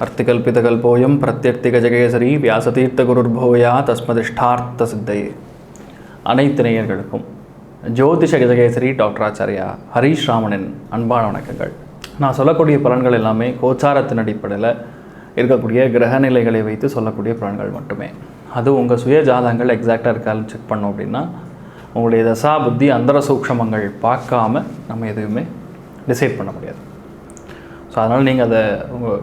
அர்த்திகல்பிதகல்போயம் பிரத்யர்த்திகஜகேசரி வியாசதீர்த்தகுருர்பூயா தஸ்மதிஷ்டார்த்த சித்தையே. அனைத்து நேயர்களுக்கும் ஜோதிஷ கஜகேசரி டாக்டர் ஆச்சாரியா ஹரீஷ் ராமனின் அன்பான வணக்கங்கள். நான் சொல்லக்கூடிய பலன்கள் எல்லாமே கோச்சாரத்தின் அடிப்படையில் இருக்கக்கூடிய கிரகநிலைகளை வைத்து சொல்லக்கூடிய பலன்கள் மட்டுமே. அது உங்கள் சுய ஜாதகங்கள் எக்ஸாக்டாக இருக்கான்னு செக் பண்ணோம் அப்படின்னா உங்களுடைய தசா புத்தி அந்தர சூக்ஷமங்கள் பார்க்காம நம்ம எதுவுமே டிசைட் பண்ண முடியாது. ஸோ அதனால் நீங்கள் அதை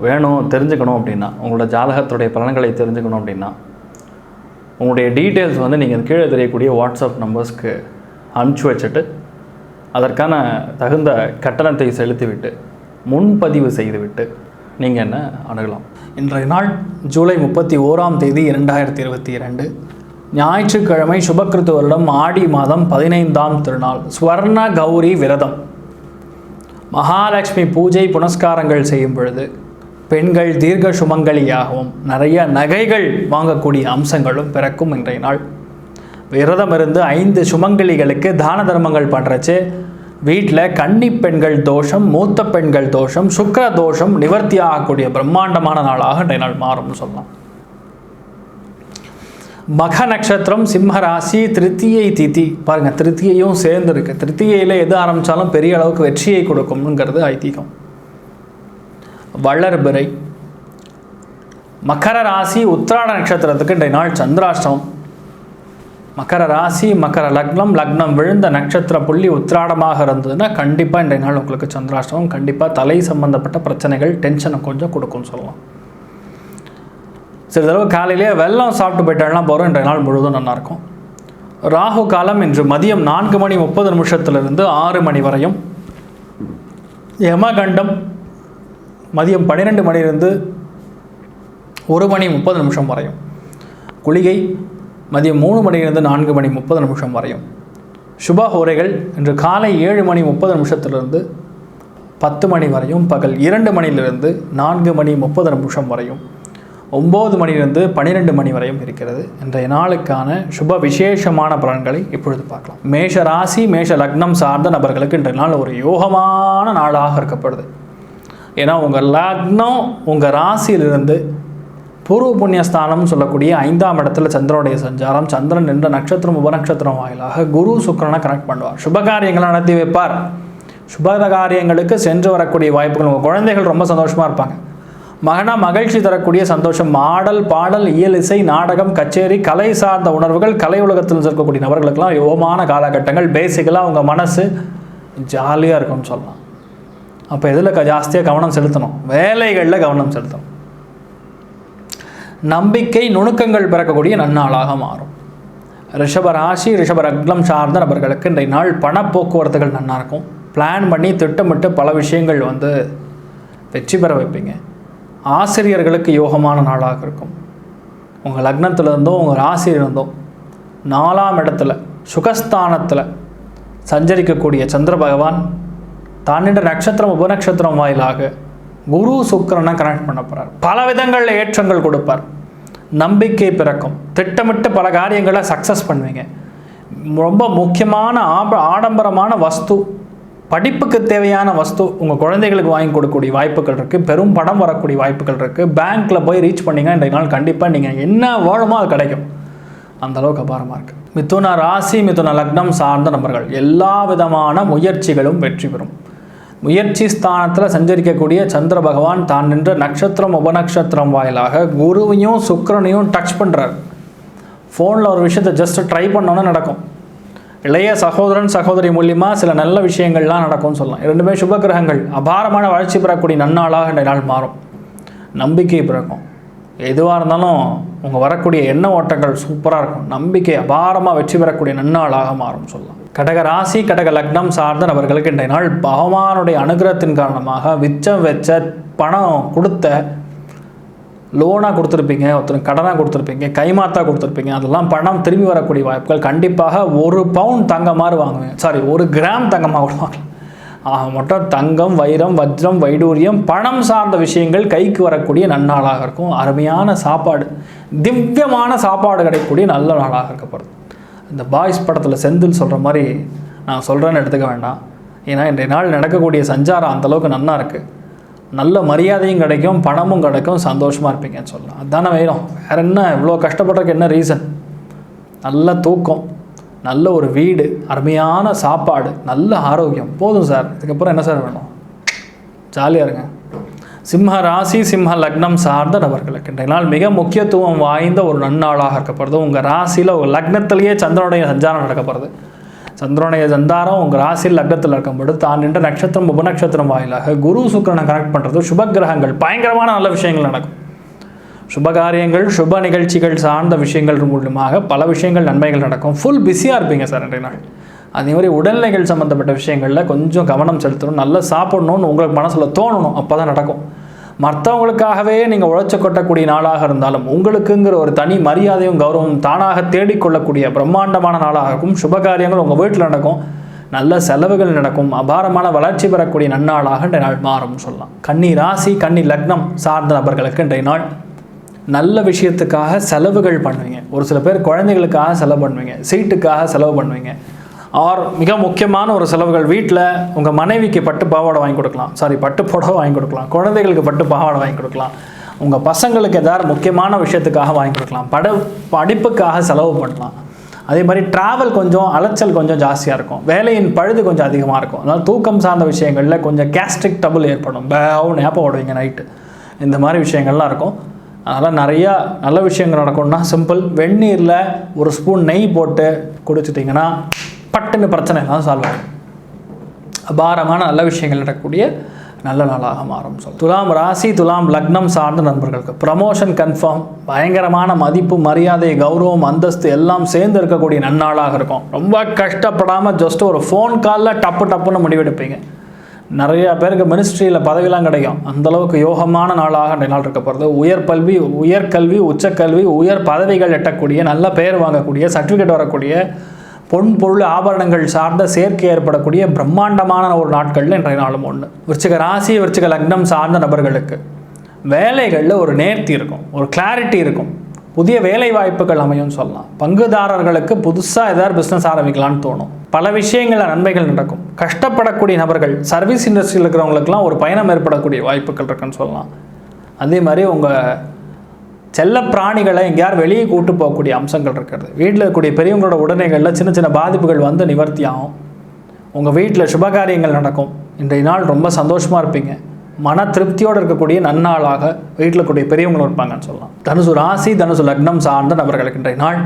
வேணும் தெரிஞ்சுக்கணும் அப்படின்னா, உங்களோட ஜாதகத்துடைய பலன்களை தெரிஞ்சுக்கணும் அப்படின்னா உங்களுடைய டீட்டெயில்ஸ் நீங்கள் கீழே தெரியக்கூடிய வாட்ஸ்அப் நம்பர்ஸ்க்கு அனுப்பிச்சி வச்சுட்டு அதற்கான தகுந்த கட்டணத்தை செலுத்திவிட்டு முன்பதிவு செய்துவிட்டு நீங்கள் என்ன அணுகலாம். இன்றைய நாள் ஜூலை 31 2022 ஞாயிற்றுக்கிழமை, சுபக்கிருத்து வருடம் ஆடி மாதம் 15ஆம் திருநாள், ஸ்வர்ண கௌரி விரதம். மகாலட்சுமி பூஜை புனஸ்காரங்கள் செய்யும் பொழுது பெண்கள் தீர்க்க சுமங்கலியாகவும் நிறைய நகைகள் வாங்கக்கூடிய அம்சங்களும் பிறக்கும். இன்றைய நாள் விரதம் இருந்து 5 சுமங்கலிகளுக்கு தான தர்மங்கள் பண்ணுறச்சு வீட்டில் கன்னி பெண்கள் தோஷம், மூத்த பெண்கள் தோஷம், சுக்கிர தோஷம் நிவர்த்தி ஆகக்கூடிய பிரம்மாண்டமான நாளாக இன்றைய நாள் மாறும்னு சொல்லலாம். மக நட்சத்திரம், சிம்ம ராசி, திருத்தியை திதி. பாருங்கள், திருத்தியையும் சேர்ந்து இருக்கு. திருத்தியையில் எது ஆரம்பித்தாலும் பெரிய அளவுக்கு வெற்றியை கொடுக்கும்ங்கிறது ஐதீகம். வளர்பிறை. மகர ராசி, உத்திராட நட்சத்திரத்துக்கு இன்றைய நாள் சந்திராஷ்டமம். மகர ராசி, மகர லக்னம், லக்னம் விழுந்த நட்சத்திர புள்ளி உத்திராடமாக இருந்ததுன்னா கண்டிப்பாக இன்றைய நாள் உங்களுக்கு சந்திராஷ்டமம். கண்டிப்பாக தலை சம்பந்தப்பட்ட பிரச்சனைகள், டென்ஷனை கொஞ்சம் கொடுக்கும்னு சொல்லலாம். சிறிதளவு காலையிலே வெல்லம் சாப்பிட்டு போயிட்டாலாம் போகிறோம். இன்றைய நாள் முழுவதும் நல்லாயிருக்கும். ராகு காலம் இன்று மதியம் 4:30 6 மணி வரையும். யமகண்டம் மதியம் 12 மணிலிருந்து 1:30 வரையும். குளிகை மதியம் 3 மணிலிருந்து 4:30 வரையும். சுபஹோரைகள் இன்று காலை 7:30 10 மணி வரையும். பகல் 2 மணிலிருந்து 4:30 வரையும். 9 மணிலிருந்து 12 மணி வரையும் இருக்கிறது. இன்றைய நாளுக்கான சுப விசேஷமான பலன்களை இப்பொழுது பார்க்கலாம். மேஷ ராசி, மேஷ லக்னம் சார்ந்த நபர்களுக்கு இன்றைய நாள் ஒரு யோகமான நாளாக இருக்கப்படுது. ஏன்னா உங்கள் லக்னம் உங்கள் ராசியிலிருந்து பூர்வ புண்ணியஸ்தானம் சொல்லக்கூடிய 5ஆம் இடத்துல சந்திரனுடைய சஞ்சாரம். சந்திரன் என்ற நட்சத்திரம் உபநட்சத்திரம் வாயிலாக குரு சுக்கிரனை கனெக்ட் பண்ணுவார். சுபகாரியங்களை நடத்தி வைப்பார். சுபகாரியங்களுக்கு சென்று வரக்கூடிய வாய்ப்புகள். உங்கள் குழந்தைகள் ரொம்ப சந்தோஷமாக இருப்பாங்க. மகிழ்ச்சி தரக்கூடிய சந்தோஷம். ஆடல், பாடல், இயல், இசை, நாடகம், கச்சேரி, கலை சார்ந்த உணர்வுகள், கலை உலகத்தில் இருக்கக்கூடிய நபர்களுக்கெல்லாம் யோகமான காலகட்டங்கள். பேசிக்கலாக உங்கள் மனசு ஜாலியாக இருக்கும்னு சொல்லலாம். அப்போ எதில் ஜாஸ்தியாக கவனம் செலுத்தணும்? வேலைகளில் கவனம் செலுத்தணும். நம்பிக்கை, நுணுக்கங்கள் பிறக்கக்கூடிய நன்னாளாக மாறும். ரிஷப ராசி, ரிஷப லக்னம் சார்ந்த நபர்களுக்கு இன்றைய நாள் பண போக்குவரத்துகள் நல்லா இருக்கும். பிளான் பண்ணி திட்டமிட்டு பல விஷயங்கள் வெற்றி பெற வைப்பீங்க. ஆசிரியர்களுக்கு யோகமான நாளாக இருக்கும். உங்கள் லக்னத்திலிருந்தோ உங்கள் ராசியிலிருந்தோ 4ஆம் இடத்துல சுகஸ்தானத்தில் சஞ்சரிக்கக்கூடிய சந்திர பகவான் தான் என்ற நட்சத்திரம் உபநட்சத்திரம் வாயிலாக குரு சுக்கிரனை கனெக்ட் பண்ண போகிறார். பல விதங்களில் ஏற்றங்கள் கொடுப்பார். நம்பிக்கை பிறக்கும். திட்டமிட்டு பல காரியங்களை சக்ஸஸ் பண்ணுவீங்க. ரொம்ப முக்கியமான ஆடம்பரமான வஸ்து, படிப்புக்கு தேவையான வஸ்து உங்கள் குழந்தைகளுக்கு வாங்கி கொடுக்கக்கூடிய வாய்ப்புகள் இருக்குது. பெரும் படம் வரக்கூடிய வாய்ப்புகள் இருக்குது. பேங்க்கில் போய் ரீச் பண்ணிங்கன்னா இன்றைய நாள் கண்டிப்பாக நீங்கள் என்ன வேணுமோ அது கிடைக்கும். அந்தளவுக்கு அபாரமாக இருக்குது. மிதுன ராசி, மிதுன லக்னம் சார்ந்த நபர்கள் எல்லா விதமான முயற்சிகளும் வெற்றி பெறும். முயற்சி ஸ்தானத்தில் சஞ்சரிக்கக்கூடிய சந்திர பகவான் தான் நின்ற நட்சத்திரம் உபநட்சத்திரம் வாயிலாக குருவையும் சுக்கிரனையும் டச் பண்ணுறார். ஃபோனில் ஒரு விஷயத்தை ஜஸ்ட் ட்ரை பண்ணோன்னு நடக்கும். இளைய சகோதரன் சகோதரி மூலியமாக சில நல்ல விஷயங்கள்லாம் நடக்கும்னு சொல்லலாம். 2 சுப கிரகங்கள் அபாரமான வளர்ச்சி பெறக்கூடிய நன்னாளாக இந்த நாள் மாறும். நம்பிக்கை பிறக்கும். எதுவாக இருந்தாலும் உங்கள் வரக்கூடிய எண்ண ஓட்டங்கள் சூப்பராக இருக்கும். நம்பிக்கை அபாரமாக வெற்றி பெறக்கூடிய நன்னாளாக மாறும் சொல்லலாம். கடக ராசி, கடக லக்னம் சார்ந்த நபர்களுக்கு இன்றைய நாள் பகவானுடைய அனுகிரகத்தின் காரணமாக மிச்சம் வச்ச பணம் கொடுத்த லோனாக கொடுத்துருப்பீங்க, ஒருத்தர் கடனாக கொடுத்துருப்பீங்க, கைமாத்தா கொடுத்துருப்பீங்க, அதெல்லாம் பணம் திரும்பி வரக்கூடிய வாய்ப்புகள். கண்டிப்பாக 1 பவுன் தங்கமாக வாங்குவேன், 1 கிராம் தங்கமாக கூட வாங்கலாம். மொத்தம் தங்கம், வைரம், வஜ்ரம், வைடூரியம், பணம் சார்ந்த விஷயங்கள் கைக்கு வரக்கூடிய நன்னாளாக இருக்கும். அருமையான சாப்பாடு, திவ்யமான சாப்பாடு கிடைக்கக்கூடிய நல்ல நாளாக இருக்கப்படுது. இந்த பாய்ஸ் படத்தில் செந்தில் சொல்கிற மாதிரி நான் சொல்கிறேன்னு எடுத்துக்க வேண்டாம். ஏன்னா இன்றைய நாள் நடக்கக்கூடிய சஞ்சாரம் அந்தளவுக்கு நல்லா இருக்குது. நல்ல மரியாதையும் கிடைக்கும், பணமும் கிடைக்கும், சந்தோஷமாக இருப்பீங்கன்னு சொல்லலாம். அதுதானே வேணும். வேறு என்ன? இவ்வளோ கஷ்டப்படுறதுக்கு என்ன ரீசன்? நல்ல தூக்கம், நல்ல ஒரு வீடு, அருமையான சாப்பாடு, நல்ல ஆரோக்கியம் போதும் சார். இதுக்கப்புறம் என்ன சார் வேணும்? ஜாலியாக இருங்க. சிம்ம ராசி சிம்ம லக்னம் சார்ந்த நபர்களுக்கு இன்றைய நாள் மிக முக்கியத்துவம் வாய்ந்த ஒரு நன்னாளாக இருக்கப்படுது. உங்கள் ராசியில் ஒரு லக்னத்திலேயே சந்திரனுடைய சஞ்சாரம் நடக்கப்படுது. சந்திரனுடைய சந்தாரம் உங்கள் ராசியில் லக்னத்தில் இருக்கும்போது தான் நின்ற நட்சத்திரம் உபநட்சத்திரம் வாயிலாக குரு சுக்கிரனை கனெக்ட் பண்ணுறது, சுபகிரகங்கள் பயங்கரமான நல்ல விஷயங்கள் நடக்கும். சுபகாரியங்கள், சுப நிகழ்ச்சிகள் சார்ந்த விஷயங்கள் மூலமாக பல விஷயங்கள் நன்மைகள் நடக்கும். ஃபுல் பிஸியாக இருப்பீங்க சார் இன்றைய நாள். அதே மாதிரி உடல்நிலைகள் சம்மந்தப்பட்ட விஷயங்களில் கொஞ்சம் கவனம் செலுத்தணும். நல்லா சாப்பிடணும்னு உங்களுக்கு மனசில் தோணணும், அப்போ தான் நடக்கும். மற்றவங்களுக்காகவே நீங்கள் உழைச்சி கொட்டக்கூடிய நாளாக இருந்தாலும் உங்களுக்குங்கிற ஒரு தனி மரியாதையும் கௌரவம் தானாக தேடிக்கொள்ளக்கூடிய பிரம்மாண்டமான நாளாக இருக்கும். சுபகாரியங்கள் உங்கள் வீட்டில் நடக்கும், நல்ல செலவுகள் நடக்கும், அபாரமான வளர்ச்சி பெறக்கூடிய நன்னாளாக இன்றைய நாள் மாறும் சொல்லலாம். கன்னி ராசி கன்னி லக்னம் சார்ந்த நபர்களுக்கு இன்றைய நாள் நல்ல விஷயத்துக்காக செலவுகள் பண்ணுவீங்க. ஒரு சில பேர் குழந்தைகளுக்காக செலவு பண்ணுவீங்க, சீட்டுக்காக செலவு பண்ணுவீங்க. ஆர் மிக முக்கியமான ஒரு செலவுகள், வீட்டில் உங்கள் மனைவிக்கு பட்டு பாவாடை வாங்கி கொடுக்கலாம், பட்டு புடவை வாங்கி கொடுக்கலாம், குழந்தைகளுக்கு பட்டு பாவாடை வாங்கி கொடுக்கலாம், உங்கள் பசங்களுக்கு ஏதாவது முக்கியமான விஷயத்துக்காக வாங்கி கொடுக்கலாம், படிப்புக்காக செலவு பண்ணலாம். அதே மாதிரி ட்ராவல் கொஞ்சம் அலைச்சல் கொஞ்சம் ஜாஸ்தியாக இருக்கும், வேலையின் பழுது கொஞ்சம் அதிகமாக இருக்கும். அதனால் தூக்கம் சார்ந்த விஷயங்களில் கொஞ்சம் கேஸ்ட்ரிக் டபுள் ஏற்படும், பேவும் ஞாபகம் ஓடுவீங்க நைட்டு, இந்த மாதிரி விஷயங்கள்லாம் இருக்கும். அதனால் நிறையா நல்ல விஷயங்கள் நடக்கும்னா சிம்பிள், வெந்நீரில் ஒரு ஸ்பூன் நெய் போட்டு குடிச்சிட்டிங்கன்னா பட்டுன்னு பிரச்சனை எல்லாம் சால்வ் ஆகும். அபாரமான நல்ல விஷயங்கள் நடக்கக்கூடிய நல்ல நாளாக மாறும் சொல். துலாம் ராசி துலாம் லக்னம் சார்ந்த நண்பர்களுக்கு ப்ரமோஷன் கன்ஃபார்ம், பயங்கரமான மதிப்பு மரியாதை கௌரவம் அந்தஸ்து எல்லாம் சேர்ந்து இருக்கக்கூடிய நன்னாளாக இருக்கும். ரொம்ப கஷ்டப்படாமல் ஜஸ்ட் ஒரு ஃபோன் காலில் டப்புன்னு முடிவெடுப்பீங்க. நிறையா பேருக்கு மினிஸ்ட்ரியில் பதவியெலாம் கிடைக்கும். அந்தளவுக்கு யோகமான நாளாக அந்த நாள் இருக்கப்படுறது. உயர்கல்வி உச்சக்கல்வி உயர் பதவிகள் எட்டக்கூடிய நல்ல பெயர் வாங்கக்கூடிய சர்டிஃபிகேட் வரக்கூடிய பொன் பொருள் ஆபரணங்கள் சார்ந்த சேர்க்கை ஏற்படக்கூடிய பிரம்மாண்டமான ஒரு நாட்களில் இன்றைய நாளும் ஒன்று. விருச்சிக ராசி விருச்சிக லக்னம் சார்ந்த நபர்களுக்கு வேலைகளில் ஒரு நேர்த்தி இருக்கும், ஒரு கிளாரிட்டி இருக்கும், புதிய வேலை வாய்ப்புகள் அமையும் சொல்லலாம். பங்குதாரர்களுக்கு புதுசாக ஏதாவது பிஸ்னஸ் ஆரம்பிக்கலான்னு தோணும். பல விஷயங்களில் நன்மைகள் நடக்கும். கஷ்டப்படக்கூடிய நபர்கள், சர்வீஸ் இண்டஸ்ட்ரியில் இருக்கிறவங்களுக்கெல்லாம் ஒரு பயணம் ஏற்படக்கூடிய வாய்ப்புகள் இருக்குன்னு சொல்லலாம். அதே மாதிரி உங்கள் செல்ல பிராணிகளை எங்கேயார் வெளியே கூட்டு போகக்கூடிய அம்சங்கள் இருக்கிறது. வீட்டில் இருக்கக்கூடிய பெரியவங்களோட உடனேகளில் சின்ன சின்ன பாதிப்புகள் வந்து நிவர்த்தி ஆகும். உங்கள் வீட்டில் சுபகாரியங்கள் நடக்கும். இன்றைய நாள் ரொம்ப சந்தோஷமாக இருப்பீங்க. மன திருப்தியோடு இருக்கக்கூடிய நன்னாளாக வீட்டில் கூடிய பெரியவங்களும் இருப்பாங்கன்னு சொல்லலாம். தனுசு ராசி தனுசு லக்னம் சார்ந்த நபர்களுக்கு இன்றைய நாள்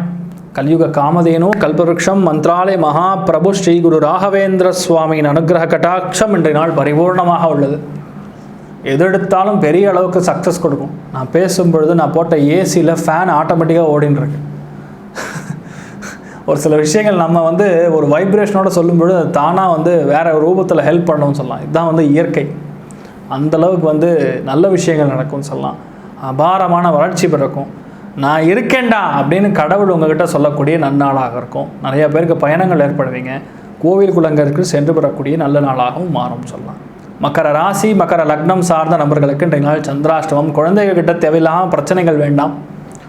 கலியுக காமதேனு கல்பவருஷம் மந்த்ராலய மகாபிரபு ஸ்ரீ குரு ராகவேந்திர சுவாமியின் அனுகிரக கட்டாட்சம் இன்றைய நாள் பரிபூர்ணமாக உள்ளது. எதெடுத்தாலும் பெரிய அளவுக்கு சக்ஸஸ் கொடுக்கும். நான் பேசும்பொழுது நான் போட்ட ஏசியில் ஃபேன் ஆட்டோமேட்டிக்காக ஓடின்னு இருக்கு. ஒரு சில விஷயங்கள் நம்ம வந்து ஒரு வைப்ரேஷனோட சொல்லும்பொழுது அது தானாக வந்து வேறு ரூபத்தில் ஹெல்ப் பண்ணணும்னு சொல்லலாம். இதுதான் வந்து இயற்கை. அந்தளவுக்கு வந்து நல்ல விஷயங்கள் நடக்கும்னு சொல்லலாம். அபாரமான வளர்ச்சி பிறக்கும். நான் இருக்கேன்டா அப்படின்னு கடவுள் உங்ககிட்ட சொல்லக்கூடிய நன்னாளாக இருக்கும். நிறையா பேருக்கு பயணங்கள் ஏற்படுவீங்க. கோவில் குளங்களுக்கு சென்று பெறக்கூடிய நல்ல நாளாகவும் மாறும் சொல்லலாம். மக்கர ராசி மக்கர லக்னம் சார்ந்த நபர்களுக்கு இன்றைய நாள் சந்திராஷ்டமம். குழந்தைகள் கிட்ட தேவையில்லாமல் பிரச்சனைகள் வேண்டாம்.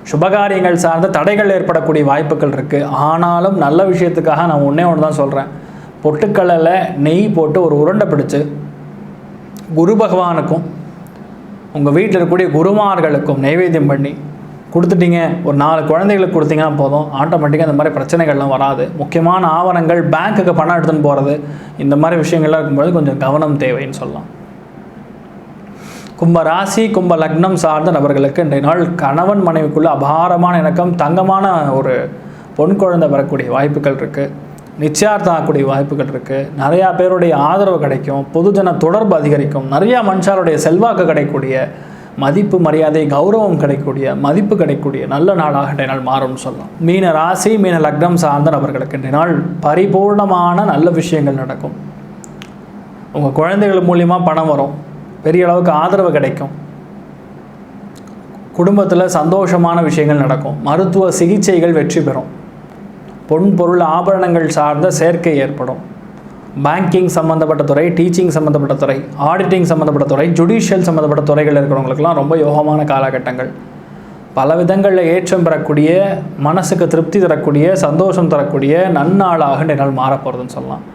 சுபகாரியங்கள் சார்ந்த தடைகள் ஏற்படக்கூடிய வாய்ப்புகள் இருக்குது. ஆனாலும் நல்ல விஷயத்துக்காக நான் ஒன்றே ஒன்று தான் சொல்கிறேன். பொட்டுக்கடலை நெய் போட்டு ஒரு உருண்டை பிடிச்சு குரு பகவானுக்கும் உங்கள் வீட்டில் இருக்கக்கூடிய குருமார்களுக்கும் நைவேத்தியம் பண்ணி கொடுத்துட்டீங்க. ஒரு 4 குழந்தைகளுக்கு கொடுத்தீங்கன்னா போதும், ஆட்டோமேட்டிக்காக இந்த மாதிரி பிரச்சனைகள்லாம் வராது. முக்கியமான ஆவணங்கள், பேங்க்குக்கு பணம் எடுத்துன்னு போகிறது, இந்த மாதிரி விஷயங்கள்லாம் இருக்கும்போது கொஞ்சம் கவனம் தேவைன்னு சொல்லலாம். கும்ப ராசி கும்ப லக்னம் சார்ந்த நபர்களுக்கு இன்றைய நாள் கணவன் மனைவிக்குள்ள அபாரமான இணக்கம், தங்கமான ஒரு பொன் குழந்தை வரக்கூடிய வாய்ப்புகள் இருக்குது. நிச்சயார்த்தம் ஆகக்கூடிய வாய்ப்புகள் இருக்குது. நிறையா பேருடைய ஆதரவு கிடைக்கும். பொதுஜன தொடர்பு அதிகரிக்கும். நிறையா மனுஷாருடைய செல்வாக்கு கிடைக்கக்கூடிய, மதிப்பு மரியாதை கௌரவம் கிடைக்கக்கூடிய, மதிப்பு கிடைக்கக்கூடிய நல்ல நாளாக இன்றைய நாள் மாறும்னு சொல்லலாம். மீன ராசி மீன லக்னம் சார்ந்த நபர்களுக்கு இன்றைய நாள் பரிபூர்ணமான நல்ல விஷயங்கள் நடக்கும். உங்கள் குழந்தைகள் மூலியமாக பணம் வரும். பெரிய அளவுக்கு ஆதரவு கிடைக்கும். குடும்பத்தில் சந்தோஷமான விஷயங்கள் நடக்கும். மருத்துவ சிகிச்சைகள் வெற்றி பெறும். பொன் பொருள் ஆபரணங்கள் சார்ந்த சேர்க்கை ஏற்படும். பேங்கிங் சம்மந்தப்பட்ட துறை, டீச்சிங் சம்மந்தப்பட்ட துறை, ஆடிட்டிங் சம்மந்தப்பட்ட துறை, ஜுடிஷியல் சம்மந்தப்பட்ட துறைகள் இருக்கிறவங்களுக்கெல்லாம் ரொம்ப யோகமான காலகட்டங்கள். பல விதங்களில் ஏற்றம் பெறக்கூடிய, மனசுக்கு திருப்தி தரக்கூடிய, சந்தோஷம் தரக்கூடிய நன்னாளாக இன்றைய நாள் மாறப்போகிறதுன்னு சொல்லலாம்.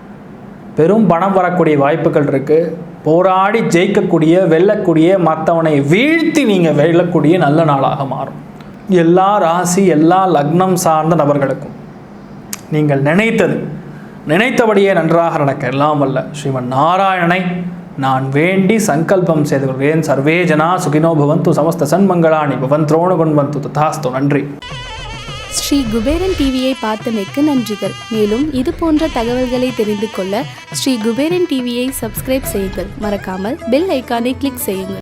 பெரும் பணம் வரக்கூடிய வாய்ப்புகள் இருக்குது. போராடி ஜெயிக்கக்கூடிய, வெல்லக்கூடிய, மற்றவனை வீழ்த்தி நீங்கள் வெல்லக்கூடிய நல்ல நாளாக மாறும். எல்லா ராசி, எல்லா லக்னம் சார்ந்த நபர்களுக்கும் நீங்கள் நினைத்தபடியே நன்றாக நடக்க எல்லாம் வல்ல ஸ்ரீமன் நாராயணனை நான் வேண்டி சங்கல்பம் செய்து கொள்கிறேன். சர்வே ஜனா சுகினோ பவந்து, சமஸ்த சன்மங்களானி பவந்த்ரோண குண்வந்து ததாஸ்து. நன்றி. ஸ்ரீ குபேரன் டிவியை பார்த்தமைக்கு நன்றிகள். மேலும் இது போன்ற தகவல்களை தெரிந்து கொள்ள ஸ்ரீ குபேரன் டிவியை சப்ஸ்கிரைப் செய்யுங்கள். மறக்காமல் பெல் ஐக்கானை கிளிக் செய்யுங்கள்.